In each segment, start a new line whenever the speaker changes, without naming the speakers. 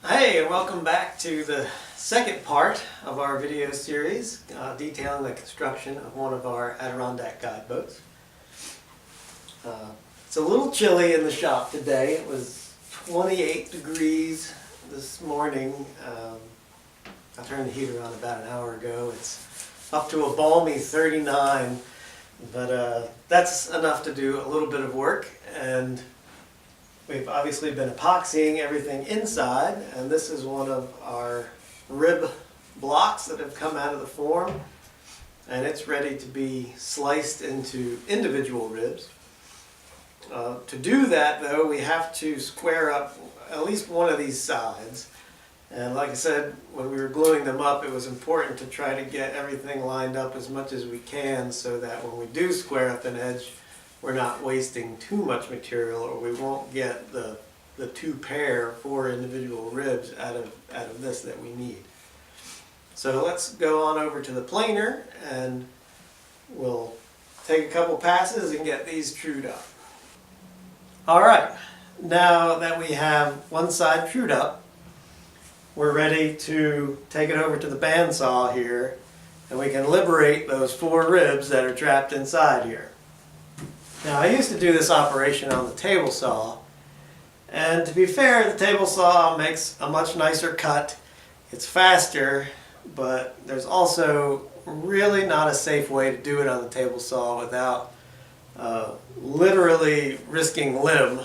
Hey, and welcome back to the second part of our video series detailing the construction of one of our Adirondack guideboats. It's a little chilly in the shop today. It was 28 degrees this morning. I turned the heater on about an hour ago. It's up to a balmy 39, but that's enough to do a little bit of work. And we've obviously been epoxying everything inside, and this is one of our rib blocks that have come out of the form, and it's ready to be sliced into individual ribs. To do that, though, we have to square up at least one of these sides. And like I said, when we were gluing them up, it was important to try to get everything lined up as much as we can so that when we do square up an edge, we're not wasting too much material, or we won't get the four individual ribs out of this that we need. So let's go on over to the planer and we'll take a couple passes and get these trued up. Alright, now that we have one side trued up, we're ready to take it over to the bandsaw here, and we can liberate those four ribs that are trapped inside here. Now, I used to do this operation on the table saw, and to be fair, the table saw makes a much nicer cut. It's faster, but there's also really not a safe way to do it on the table saw without literally risking limb.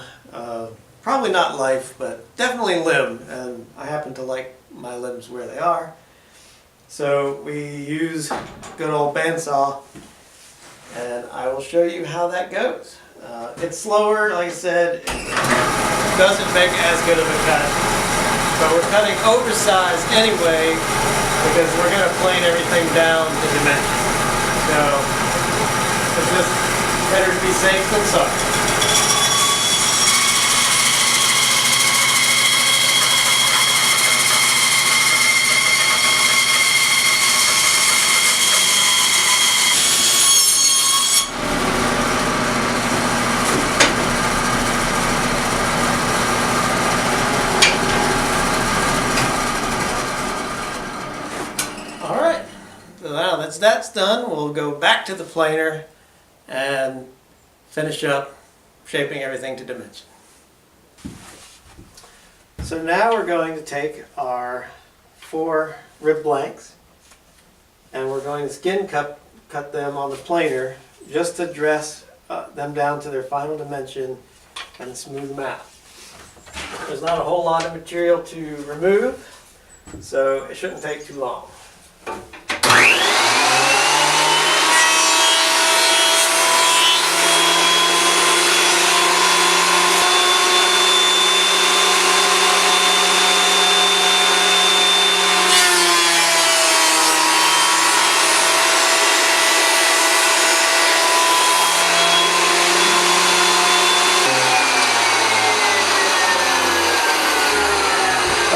Probably not life, but definitely limb, and I happen to like my limbs where they are. So we use good old bandsaw, and I will show you how that goes. It's slower, like I said, it doesn't make as good of a cut, but we're cutting oversized anyway because we're going to plane everything down to dimension. So it's just better to be safe than sorry. Now that's done, we'll go back to the planer and finish up shaping everything to dimension. So now we're going to take our four rib blanks and we're going to skin cut them on the planer just to dress them down to their final dimension and smooth them out. There's not a whole lot of material to remove, so it shouldn't take too long.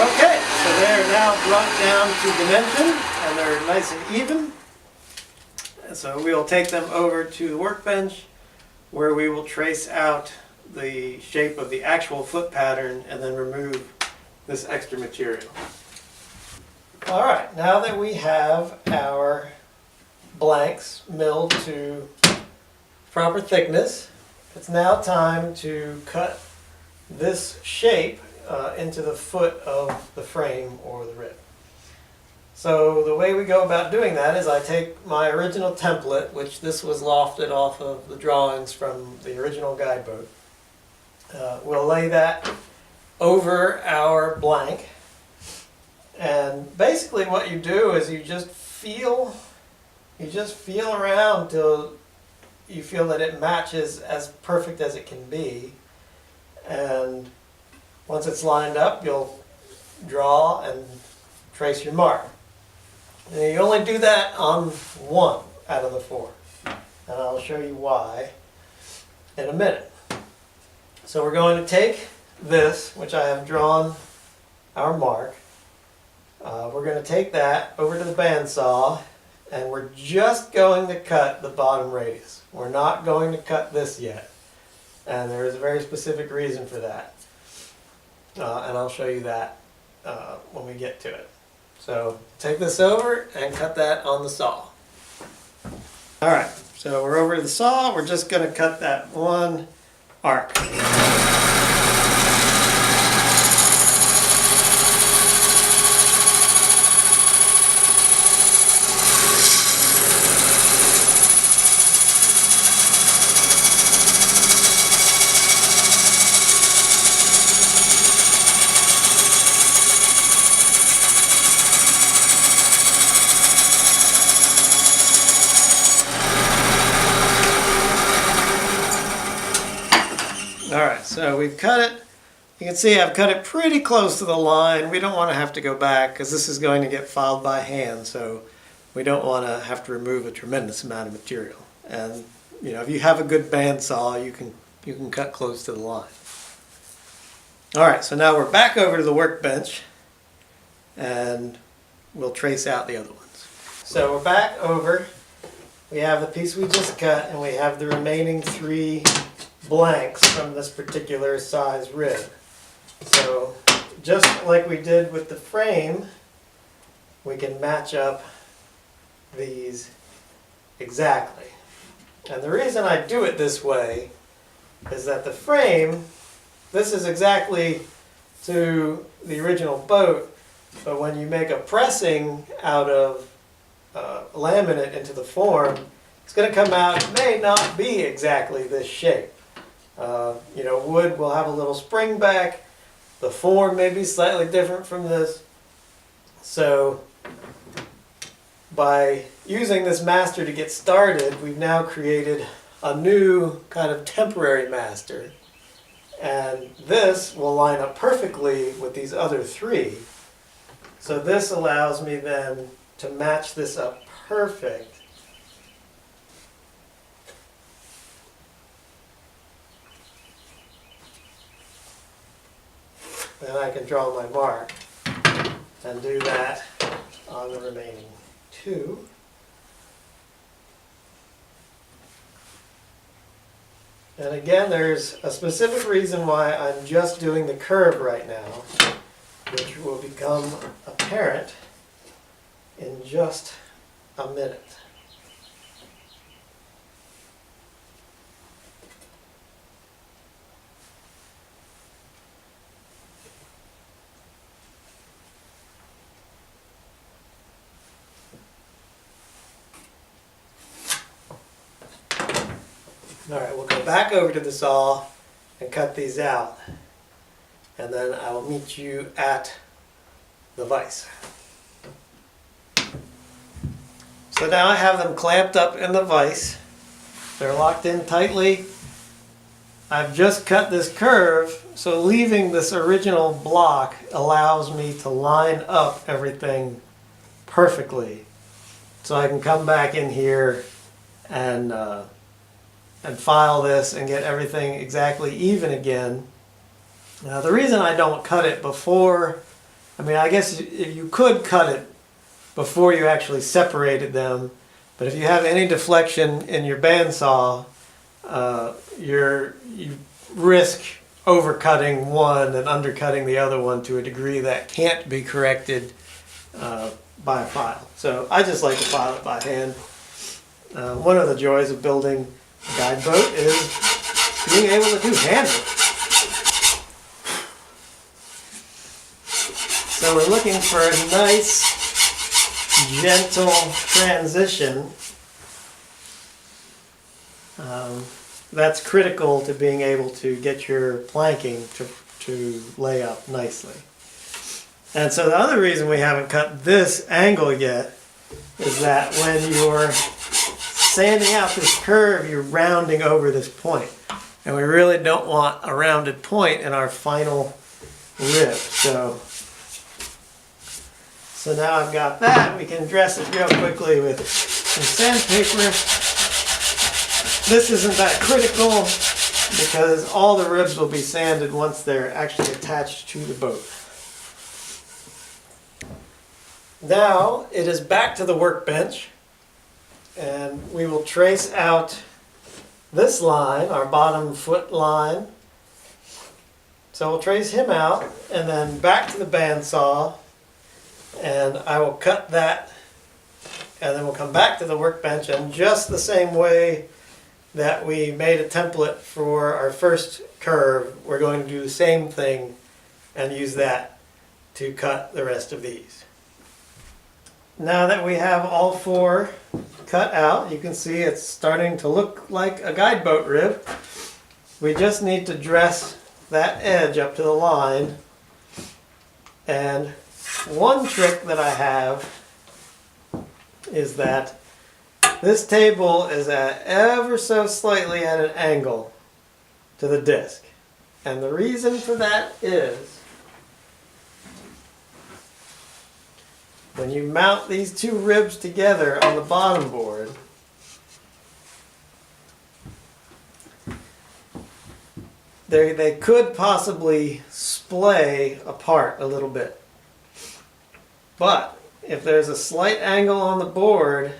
Okay, so they're now brought down to dimension and they're nice and even. And so we'll take them over to the workbench where we will trace out the shape of the actual foot pattern and then remove this extra material. Alright, now that we have our blanks milled to proper thickness, it's now time to cut this shape into the foot of the frame or the rib. So the way we go about doing that is I take my original template, which this was lofted off of the drawings from the original guideboat. We'll lay that over our blank, and basically what you do is you just feel around till you feel that it matches as perfect as it can be, and once it's lined up, you'll draw and trace your mark. And you only do that on one out of the four, and I'll show you why in a minute. So we're going to take this, which I have drawn our mark, we're going to take that over to the bandsaw, and we're just going to cut the bottom radius. We're not going to cut this yet, and there is a very specific reason for that. And I'll show you that when we get to it. So take this over and cut that on the saw. Alright, so we're over to the saw. We're just going to cut that one arc. Alright, so we've cut it. You can see I've cut it pretty close to the line. We don't want to have to go back because this is going to get filed by hand, so we don't want to have to remove a tremendous amount of material. And you know, if you have a good bandsaw, you can cut close to the line. Alright, so now we're back over to the workbench and we'll trace out the other ones. So we're back over. We have the piece we just cut and we have the remaining 3 blanks from this particular size rib. So just like we did with the frame, we can match up these exactly. And the reason I do it this way is that the frame, this is exactly to the original boat, but when you make a pressing out of laminate into the form, it's going to come out, it may not be exactly this shape. You know, wood will have a little spring back. The form may be slightly different from this. So by using this master to get started, we've now created a new kind of temporary master. And this will line up perfectly with these other 3. So this allows me then to match this up perfect. Then I can draw my mark and do that on the remaining 2. And again, there's a specific reason why I'm just doing the curve right now, which will become apparent in just a minute. Alright, we'll go back over to the saw and cut these out. And then I will meet you at the vise. So now I have them clamped up in the vise. They're locked in tightly. I've just cut this curve, so leaving this original block allows me to line up everything perfectly. So I can come back in here and file this and get everything exactly even again. Now the reason I don't cut it before, I mean, I guess you could cut it before you actually separated them, but if you have any deflection in your bandsaw, you risk overcutting one and undercutting the other one to a degree that can't be corrected by a file. So I just like to file it by hand. One of the joys of building a guide boat is being able to do handwork. So we're looking for a nice, gentle transition. That's critical to being able to get your planking to lay up nicely. And so the other reason we haven't cut this angle yet is that when you're sanding out this curve, you're rounding over this point. And we really don't want a rounded point in our final rib. So now I've got that. We can dress it real quickly with some sandpaper. This isn't that critical because all the ribs will be sanded once they're actually attached to the boat. Now it is back to the workbench, and we will trace out this line, our bottom foot line, So we'll trace him out and then back to the bandsaw, and I will cut that, and then we'll come back to the workbench, and just the same way that we made a template for our first curve, we're going to do the same thing and use that to cut the rest of these. Now that we have all four cut out, you can see it's starting to look like a guide boat rib. We just need to dress that edge up to the line. And one trick that I have is that this table is at ever so slightly at an angle to the disc. And the reason for that is when you mount these two ribs together on the bottom board, they could possibly splay apart a little bit. But if there's a slight angle on the board,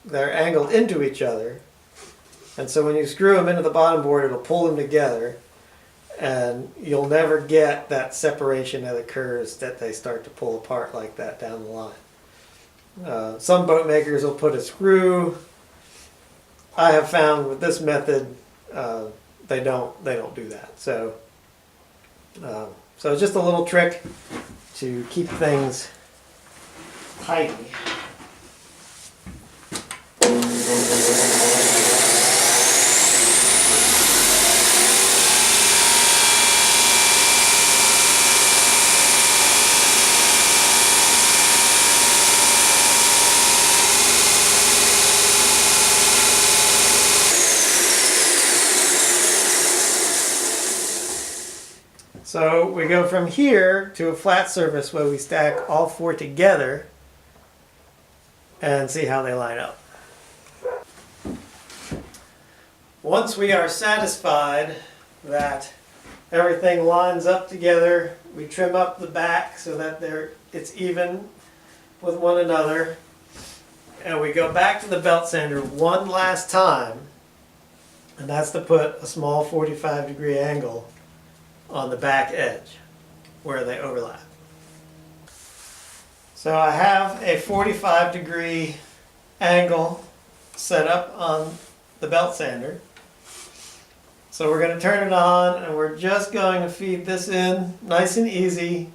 they're angled into each other. And so when you screw them into the bottom board, it'll pull them together. And you'll never get that separation that occurs that they start to pull apart like that down the line. Some boat makers will put a screw. I have found with this method, they don't do that. So just a little trick to keep things tidy. So we go from here to a flat surface where we stack all four together and see how they line up. Once we are satisfied that everything lines up together, we trim up the back so that it's even with one another, and we go back to the belt sander one last time, and that's to put a small 45-degree angle on the back edge where they overlap. So I have a 45-degree angle set up on the belt sander. So we're going to turn it on, and we're just going to feed this in nice and easy,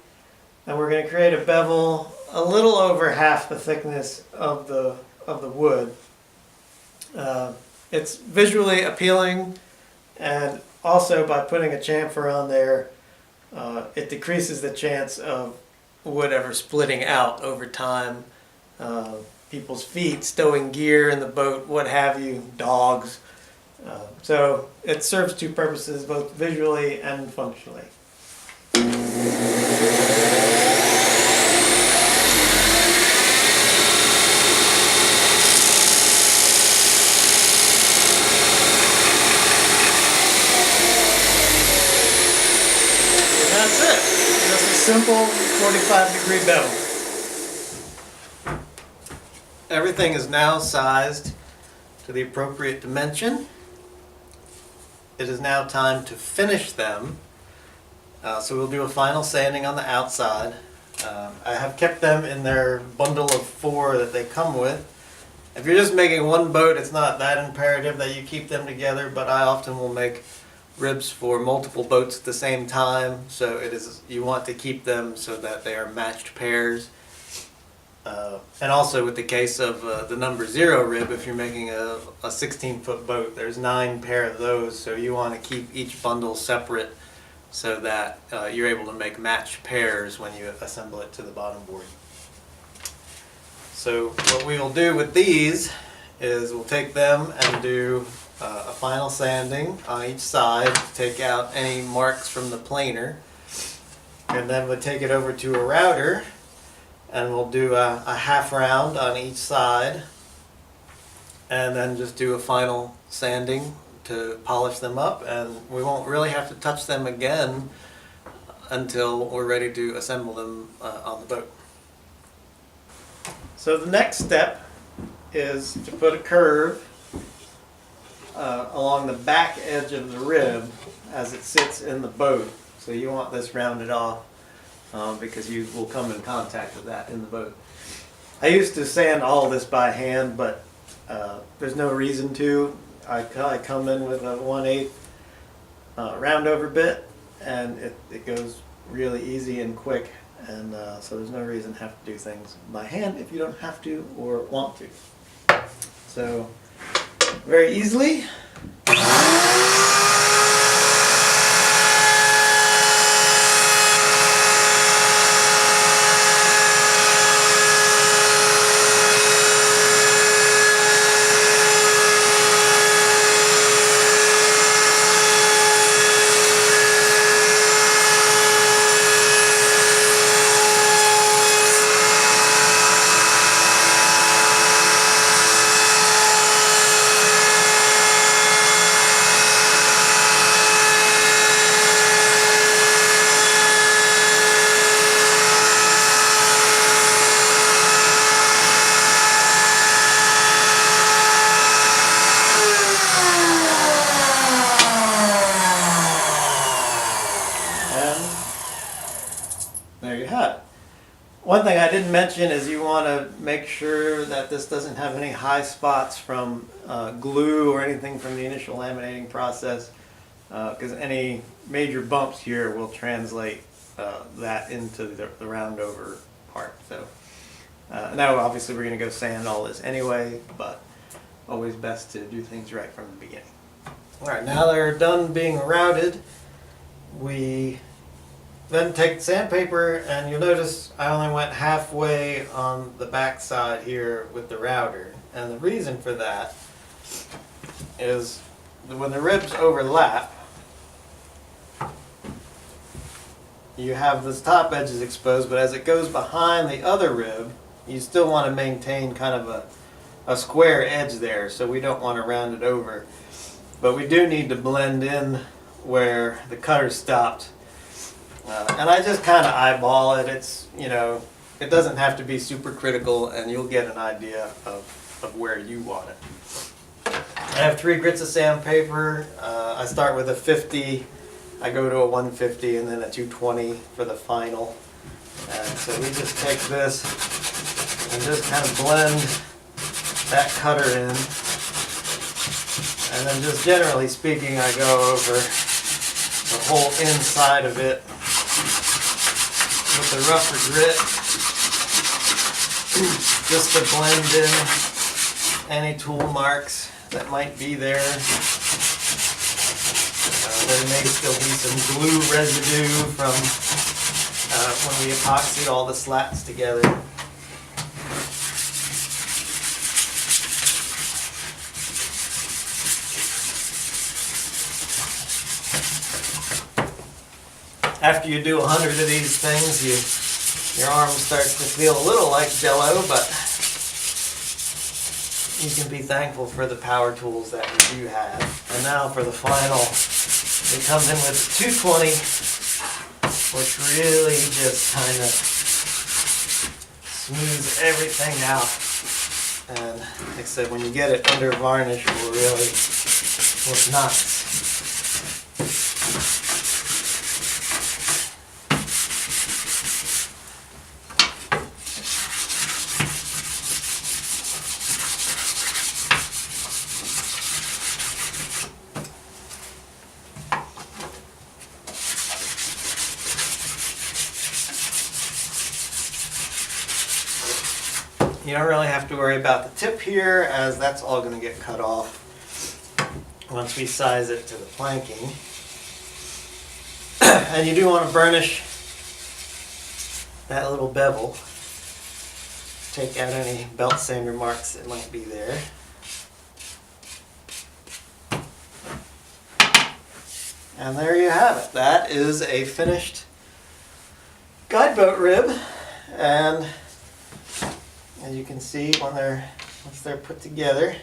and we're going to create a bevel a little over half the thickness of the wood. It's visually appealing, and also by putting a chamfer on there, it decreases the chance of wood ever splitting out over time. People's feet, stowing gear in the boat, what have you, dogs. So it serves two purposes, both visually and functionally. That's it. Just a simple 45-degree bevel. Everything is now sized to the appropriate dimension. It is now time to finish them. So we'll do a final sanding on the outside. I have kept them in their bundle of 4 that they come with. If you're just making one boat, it's not that imperative that you keep them together, but I often will make ribs for multiple boats at the same time, so you want to keep them so that they are matched pairs. And also with the case of the number 0 rib, if you're making a 16-foot boat, there's 9 pair of those, so you want to keep each bundle separate so that you're able to make matched pairs when you assemble it to the bottom board. So what we will do with these is we'll take them and do a final sanding on each side to take out any marks from the planer, and then we'll take it over to a router and we'll do a half round on each side, and then just do a final sanding to polish them up, and we won't really have to touch them again until we're ready to assemble them on the boat. So the next step is to put a curve along the back edge of the rib as it sits in the boat. So you want this rounded off because you will come in contact with that in the boat. I used to sand all this by hand, but there's no reason to. I come in with a 1/8 round over bit, and it goes really easy and quick, and so there's no reason to have to do things by hand if you don't have to or want to. So very easily. There you have it. One thing I didn't mention is you want to make sure that this doesn't have any high spots from glue or anything from the initial laminating process, because any major bumps here will translate that into the round over part. So now obviously we're going to go sand all this anyway, but always best to do things right from the beginning. Alright, now they're done being routed, we then take the sandpaper, and you'll notice I only went halfway on the back side here with the router. And the reason for that is that when the ribs overlap, you have this top edge is exposed, but as it goes behind the other rib, you still want to maintain kind of a square edge there, so we don't want to round it over. But we do need to blend in where the cutter stopped. And I just kind of eyeball it. It's, you know, it doesn't have to be super critical, and you'll get an idea of where you want it. I have 3 grits of sandpaper. I start with a 50, I go to a 150, and then a 220 for the final. And so we just take this and just kind of blend that cutter in. And then just generally speaking, I go over the whole inside of it with the rougher grit, just to blend in any tool marks that might be there. There may still be some glue residue from when we epoxied all the slats together. After you do 100 of these things, your arm starts to feel a little like Jell-O, but you can be thankful for the power tools that we do have. And now for the final, it comes in with 220, which really just kind of smooths everything out. And like I said, when you get it under varnish, it will really look nice. You don't really have to worry about the tip here, as that's all going to get cut off once we size it to the planking. And you do want to burnish that little bevel. Take out any belt sander marks that might be there. And there you have it. That is a finished guide boat rib. And as you can see, once they're put together,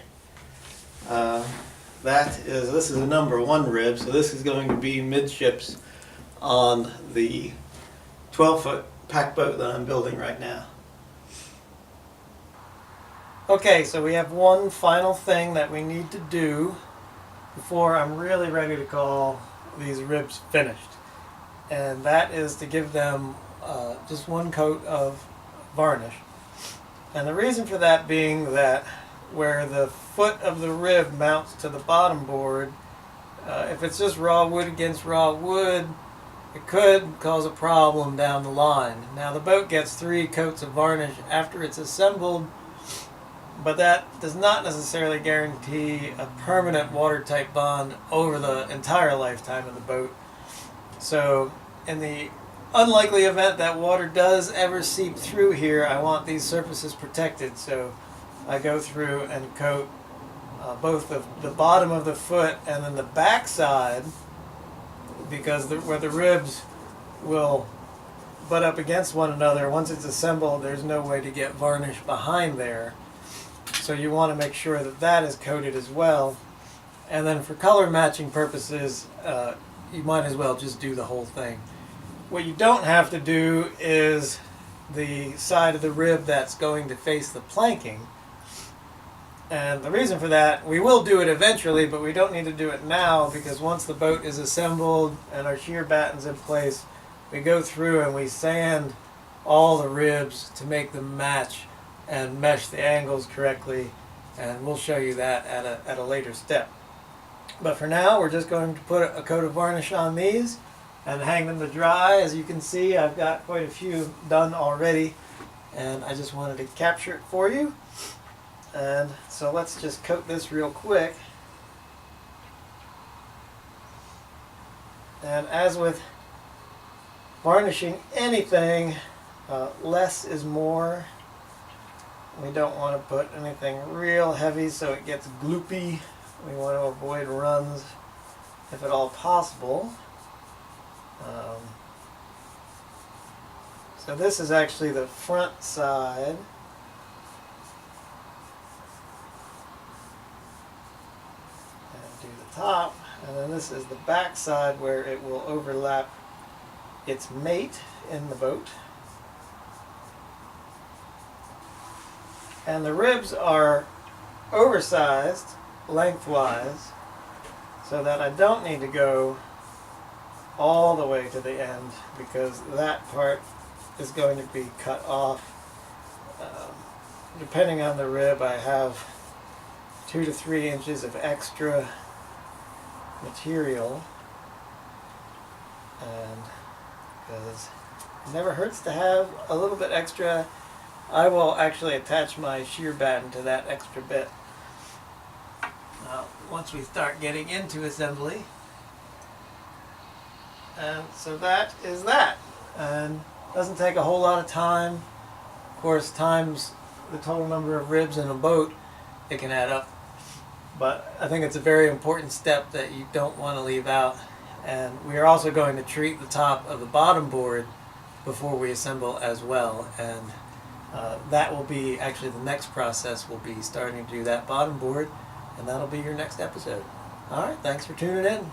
this is a number 1 rib, so this is going to be midships on the 12-foot pack boat that I'm building right now. Okay, so we have one final thing that we need to do, before I'm really ready to call these ribs finished. And that is to give them just one coat of varnish. And the reason for that being that where the foot of the rib mounts to the bottom board, if it's just raw wood against raw wood, it could cause a problem down the line. Now the boat gets 3 coats of varnish after it's assembled, but that does not necessarily guarantee a permanent watertight bond over the entire lifetime of the boat. So in the unlikely event that water does ever seep through here, I want these surfaces protected, so I go through and coat both the bottom of the foot and then the back side, because where the ribs will butt up against one another, once it's assembled, there's no way to get varnish behind there. So you want to make sure that that is coated as well. And then for color matching purposes, you might as well just do the whole thing. What you don't have to do is the side of the rib that's going to face the planking. And the reason for that, we will do it eventually, but we don't need to do it now, because once the boat is assembled and our shear batten's in place, we go through and we sand all the ribs to make them match and mesh the angles correctly, and we'll show you that at a later step. But for now, we're just going to put a coat of varnish on these and hang them to dry. As you can see, I've got quite a few done already, and I just wanted to capture it for you. And so let's just coat this real quick. And as with varnishing anything, less is more. We don't want to put anything real heavy so it gets gloopy. We want to avoid runs if at all possible. So this is actually the front side. And do the top. And then this is the back side where it will overlap its mate in the boat. And the ribs are oversized lengthwise so that I don't need to go all the way to the end, because that part is going to be cut off. Depending on the rib, I have 2 to 3 inches of extra material, and because it never hurts to have a little bit extra, I will actually attach my shear batten to that extra bit. Now, once we start getting into assembly, and so that is that. And doesn't take a whole lot of time. Of course, times the total number of ribs in a boat, it can add up. But I think it's a very important step that you don't want to leave out. And we are also going to treat the top of the bottom board before we assemble as well. And that will be, actually the next process will be starting to do that bottom board, and that'll be your next episode. Alright, thanks for tuning in.